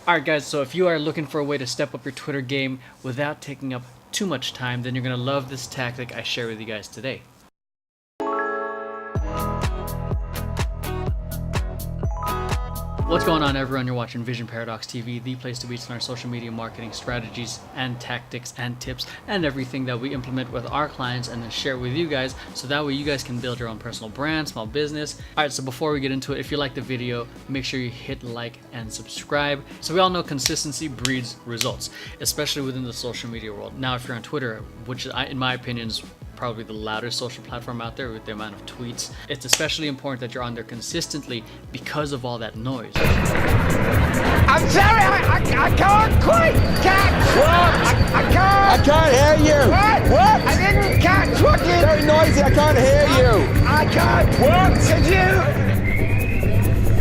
Alright guys, so if you are looking for a way to step up your Twitter game without taking up too much time, then you're going to love this tactic I share with you guys today. What's going on, everyone? You're watching Vision Paradox TV, the place to be in our social media marketing strategies and tactics and tips and everything that we implement with our clients and then share with you guys, so that way you guys can build your own personal brand, small business. Alright, so before we get into it, if you like the video, make sure you hit like and subscribe. So we all know consistency breeds results, especially within the social media world. Now, if you're on Twitter, which in my opinion is probably the loudest social platform out there with the amount of tweets, it's especially important that you're on there consistently because of all that noise. I'm sorry, I can't quite catch what? I can't. I can't hear you. What? I didn't catch what you. Very noisy. I can't hear you. I can't. What? Could you?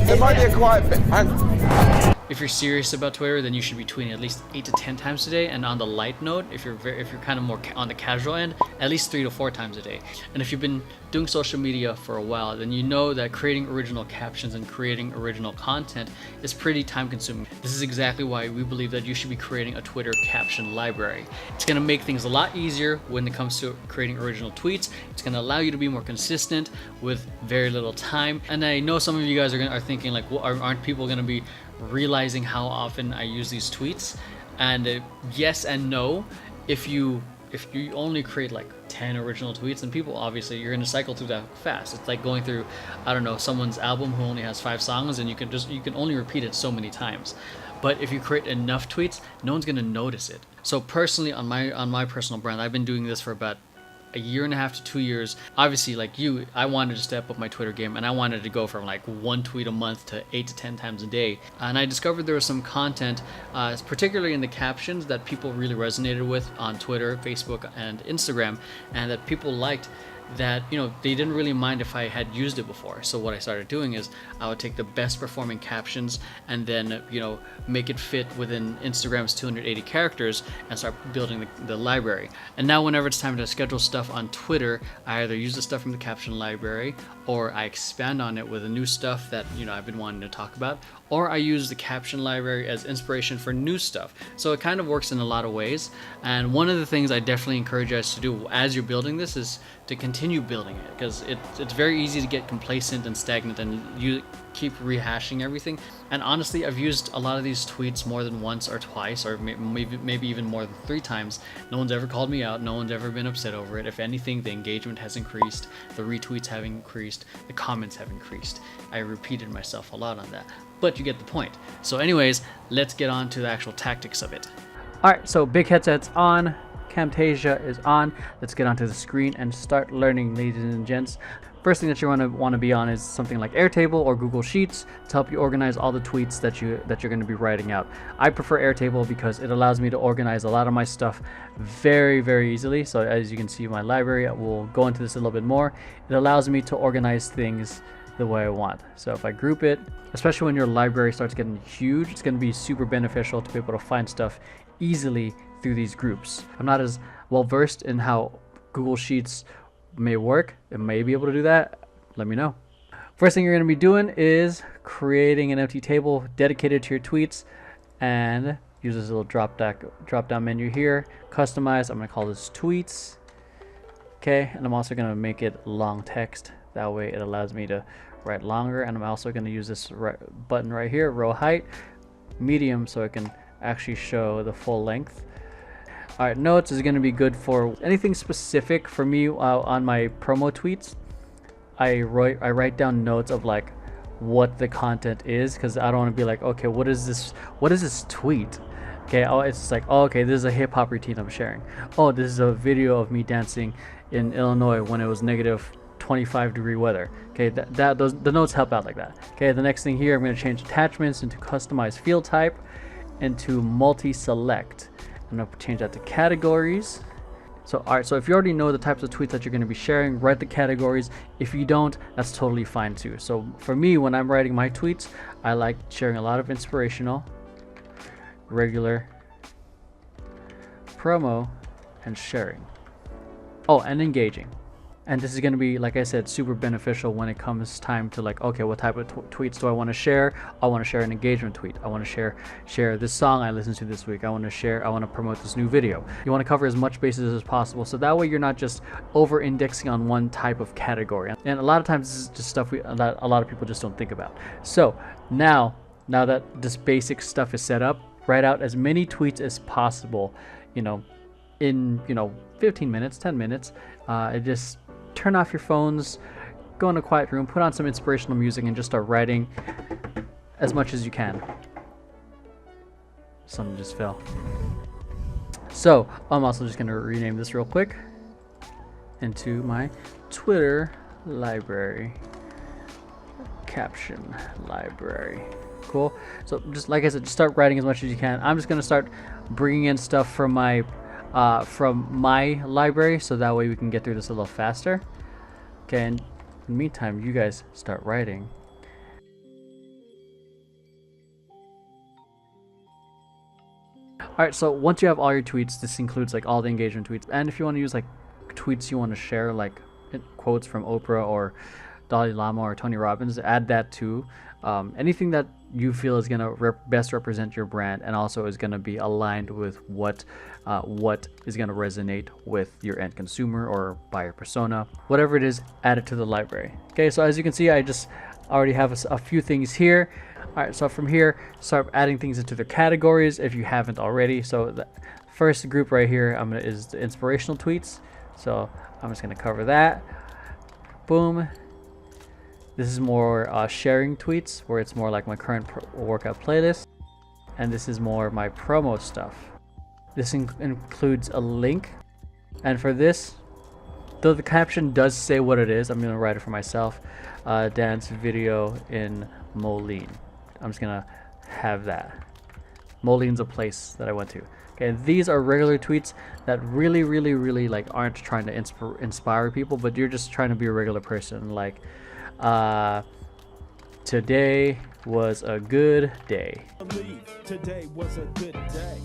There might be a quiet bit. If you're serious about Twitter, then you should be tweeting at least 8 to 10 times a day, and on the light note, if you're kind of more on the casual end, at least 3 to 4 times a day. And if you've been doing social media for a while, then you know that creating original captions and creating original content is pretty time consuming. This is exactly why we believe that you should be creating a Twitter caption library. It's going to make things a lot easier when it comes to creating original tweets. It's going to allow you to be more consistent with very little time. And I know some of you guys are thinking like, well, aren't people going to be realizing how often I use these tweets? And yes and no. If you only create like 10 original tweets, and people, obviously you're gonna cycle through that fast. It's like going through, I don't know, someone's album who only has 5 songs, and you can only repeat it so many times. But if you create enough tweets, no one's gonna notice it. So personally, on my personal brand, I've been doing this for about a year and a half to 2 years. Obviously, like you, I wanted to step up my Twitter game, and I wanted to go from like 1 tweet a month to 8 to 10 times a day. And I discovered there was some content, particularly in the captions, that people really resonated with on Twitter, Facebook, and Instagram, and that people liked, that, you know, they didn't really mind if I had used it before. So what I started doing is I would take the best performing captions and then, you know, make it fit within Instagram's 280 characters and start building the library. And now whenever it's time to schedule stuff on Twitter, I either use the stuff from the caption library, or I expand on it with the new stuff that, you know, I've been wanting to talk about, or I use the caption library as inspiration for new stuff. So it kind of works in a lot of ways. And one of the things I definitely encourage you guys to do as you're building this is to continue building it, because it's very easy to get complacent and stagnant and you keep rehashing everything. And honestly, I've used a lot of these tweets more than once or twice, or maybe even more than 3 times. No one's ever called me out. No one's ever been upset over it. If anything, the engagement has increased, the retweets have increased, the comments have increased. I repeated myself a lot on that, but you get the point. So anyways, let's get on to the actual tactics of it. All right, so big headsets on, Camtasia is on. Let's get onto the screen and start learning, ladies and gents. First thing that you want to be on is something like Airtable or Google Sheets to help you organize all the tweets that you're going to be writing out. I prefer Airtable because it allows me to organize a lot of my stuff very, very easily. So as you can see, my library, we'll go into this a little bit more. It allows me to organize things the way I want. So if I group it, especially when your library starts getting huge, it's going to be super beneficial to be able to find stuff easily through these groups. I'm not as well versed in how Google Sheets may work. It may be able to do that. Let me know. First thing you're going to be doing is creating an empty table dedicated to your tweets, and use this little drop down menu here. Customize. I'm going to call this tweets. Okay, and I'm also going to make it long text. That way it allows me to write longer. And I'm also going to use this button right here, row height, medium, so it can actually show the full length. All right, notes is going to be good for anything specific. For me, on my promo tweets, I write down notes of like what the content is, because I don't want to be like, okay, what is this tweet? Okay, oh, it's just like, oh, okay, this is a hip hop routine I'm sharing. Oh, this is a video of me dancing in Illinois when it was negative 25-degree weather. Okay, the notes help out like that. Okay, the next thing here, I'm going to change attachments into customize field type, into multi-select. I'm going to change that to categories. So alright, so if you already know the types of tweets that you're going to be sharing, write the categories. If you don't, that's totally fine too. So for me, when I'm writing my tweets, I like sharing a lot of inspirational, regular, promo, and sharing. Oh, and engaging. And this is going to be, like I said, super beneficial when it comes time to like, okay, what type of tweets do I want to share? I want to share an engagement tweet. I want to share this song I listened to this week. I want to promote this new video. You want to cover as much bases as possible, so that way you're not just over indexing on one type of category. And a lot of times this is just stuff that a lot of people just don't think about. So now that this basic stuff is set up, write out as many tweets as possible, in 15 minutes, 10 minutes. Just turn off your phones, go in a quiet room, put on some inspirational music, and just start writing as much as you can. Something just fell. So I'm also just going to rename this real quick into my Twitter library. Caption library. Cool. So just like I said, just start writing as much as you can. I'm just going to start bringing in stuff from my library, so that way we can get through this a little faster. Okay, and in the meantime, you guys start writing. Alright, so once you have all your tweets, this includes like all the engagement tweets, and if you want to use like tweets you want to share, like quotes from Oprah or Dalai Lama or Tony Robbins, add that too. Anything that you feel is going to best represent your brand, and also is going to be aligned with what is going to resonate with your end consumer or buyer persona. Whatever it is, add it to the library. Okay, so as you can see, I just already have a few things here. All right, so from here, start adding things into the categories if you haven't already. So the first group right here is the inspirational tweets. So I'm just going to cover that. Boom. This is more sharing tweets, where it's more like my current workout playlist. And this is more my promo stuff. This includes a link. And for this, though the caption does say what it is, I'm going to write it for myself. Dance video in Moline. I'm just going to have that. Moline's a place that I went to. Okay, these are regular tweets that really like aren't trying to inspire people, but you're just trying to be a regular person. Like, today was a good day. Today was a good day.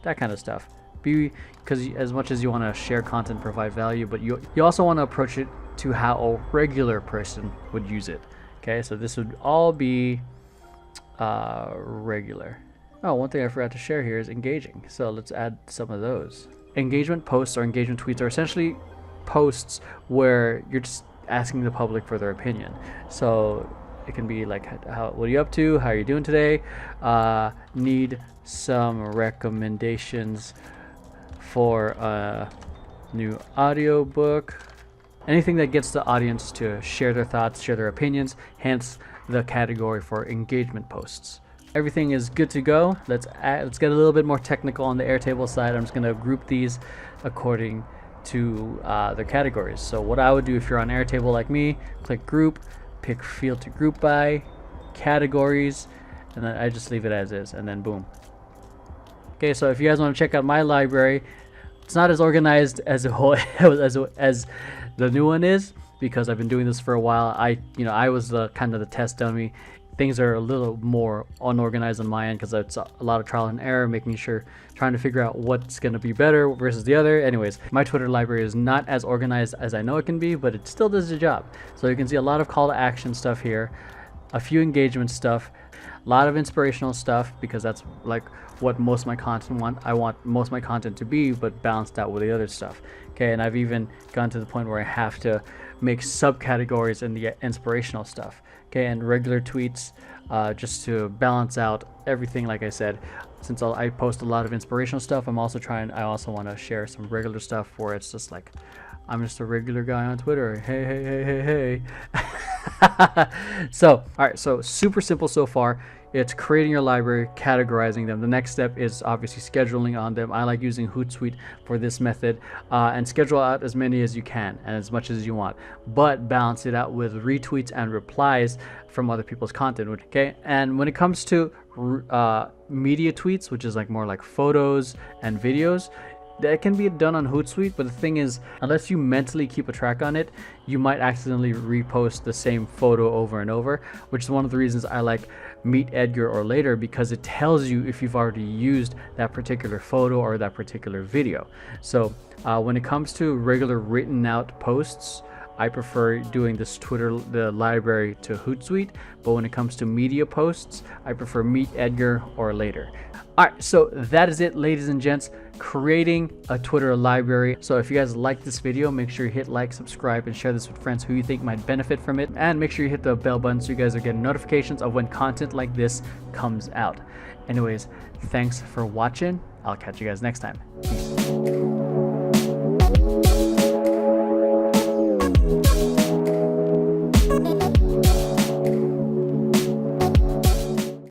That kind of stuff. Because as much as you want to share content, provide value, but you also want to approach it to how a regular person would use it. Okay, so this would all be regular. Oh, one thing I forgot to share here is engaging. So let's add some of those. Engagement posts or engagement tweets are essentially posts where you're just asking the public for their opinion. So it can be like, what are you up to? How are you doing today? Need some recommendations for a new audiobook. Anything that gets the audience to share their thoughts, share their opinions, hence the category for engagement posts. Everything is good to go. Let's get a little bit more technical on the Airtable side. I'm just going to group these according to the categories. So what I would do if you're on Airtable like me, click group, pick field to group by, categories, and then I just leave it as is, and then boom. Okay, so if you guys want to check out my library, it's not as organized as as the new one is, because I've been doing this for a while. I was the kind of the test dummy. Things are a little more unorganized on my end because it's a lot of trial and error, trying to figure out what's going to be better versus the other. Anyways, my Twitter library is not as organized as I know it can be, but it still does the job. So you can see a lot of call to action stuff here, a few engagement stuff, a lot of inspirational stuff, because that's like what most of my content I want most of my content to be, but balanced out with the other stuff. Okay, and I've even gone to the point where I have to make subcategories in the inspirational stuff. Okay, and regular tweets, just to balance out everything. Like I said, since I post a lot of inspirational stuff, I also want to share some regular stuff where it's just like, I'm just a regular guy on Twitter. Hey. So, all right, so super simple so far. It's creating your library, categorizing them. The next step is obviously scheduling on them. I like using Hootsuite for this method, and schedule out as many as you can and as much as you want, but balance it out with retweets and replies from other people's content. Okay, and when it comes to media tweets, which is like more like photos and videos, That can be done on Hootsuite, but the thing is, unless you mentally keep a track on it, you might accidentally repost the same photo over and over, which is one of the reasons I like Meet Edgar or Later, because it tells you if you've already used that particular photo or that particular video. So when it comes to regular written out posts, I prefer doing this the library to Hootsuite, but when it comes to media posts, I prefer Meet Edgar or Later. All right, so that is it, ladies and gents, creating a Twitter library. So if you guys like this video, make sure you hit like, subscribe, and share this with friends who you think might benefit from it. And make sure you hit the bell button so you guys are getting notifications of when content like this comes out. Anyways, thanks for watching. I'll catch you guys next time.